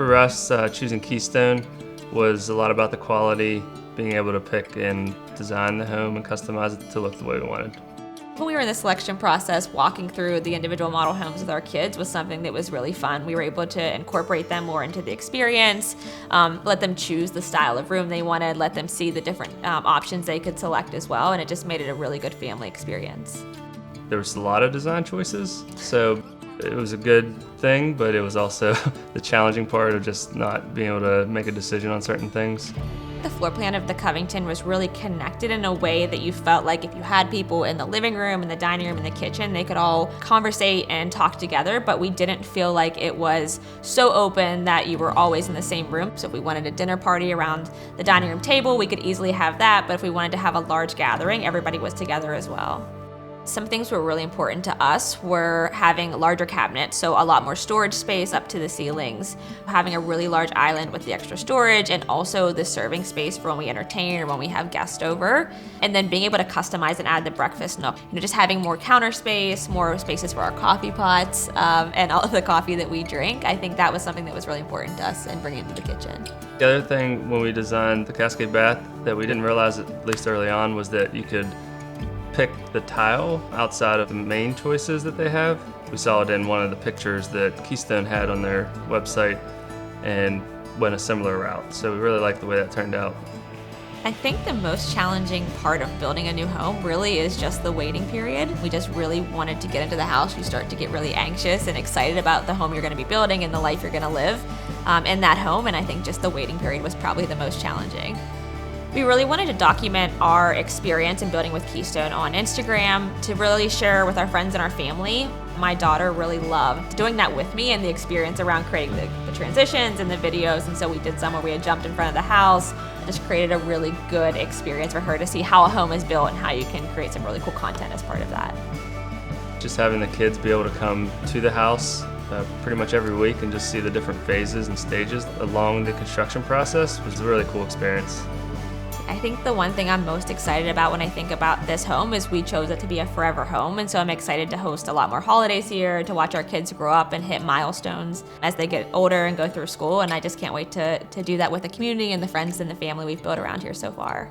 For us, choosing Keystone was a lot about the quality, being able to pick and design the home and customize it to look the way we wanted. When we were in the selection process, walking through the individual model homes with our kids was something that was really fun. We were able to incorporate them more into the experience, let them choose the style of room they wanted, let them see the different options they could select as well, and it just made it a really good family experience. There was a lot of design choices, so it was a good thing, but it was also the challenging part of just not being able to make a decision on certain things. The floor plan of the Covington was really connected in a way that you felt like if you had people in the living room, in the dining room, in the kitchen, they could all conversate and talk together, but we didn't feel like it was so open that you were always in the same room. So if we wanted a dinner party around the dining room table, we could easily have that, but if we wanted to have a large gathering, everybody was together as well. Some things were really important to us were having larger cabinets, so a lot more storage space up to the ceilings, having a really large island with the extra storage, and also the serving space for when we entertain or when we have guests over, and then being able to customize and add the breakfast nook. Just having more counter space, more spaces for our coffee pots, and all of the coffee that we drink. I think that was something that was really important to us in bringing it to the kitchen. The other thing when we designed the Cascade bath that we didn't realize, at least early on, was that you could pick the tile outside of the main choices that they have. We saw it in one of the pictures that Keystone had on their website and went a similar route. So we really liked the way that turned out. I think the most challenging part of building a new home really is just the waiting period. We just really wanted to get into the house. You start to get really anxious and excited about the home you're going to be building and the life you're going to live in that home, and I think just the waiting period was probably the most challenging. We really wanted to document our experience in building with Keystone on Instagram to really share with our friends and our family. My daughter really loved doing that with me and the experience around creating the transitions and the videos, and so we did some where we had jumped in front of the house and just created a really good experience for her to see how a home is built and how you can create some really cool content as part of that. Just having the kids be able to come to the house pretty much every week and just see the different phases and stages along the construction process was a really cool experience. I think the one thing I'm most excited about when I think about this home is we chose it to be a forever home, and so I'm excited to host a lot more holidays here, to watch our kids grow up and hit milestones as they get older and go through school, and I just can't wait to do that with the community and the friends and the family we've built around here so far.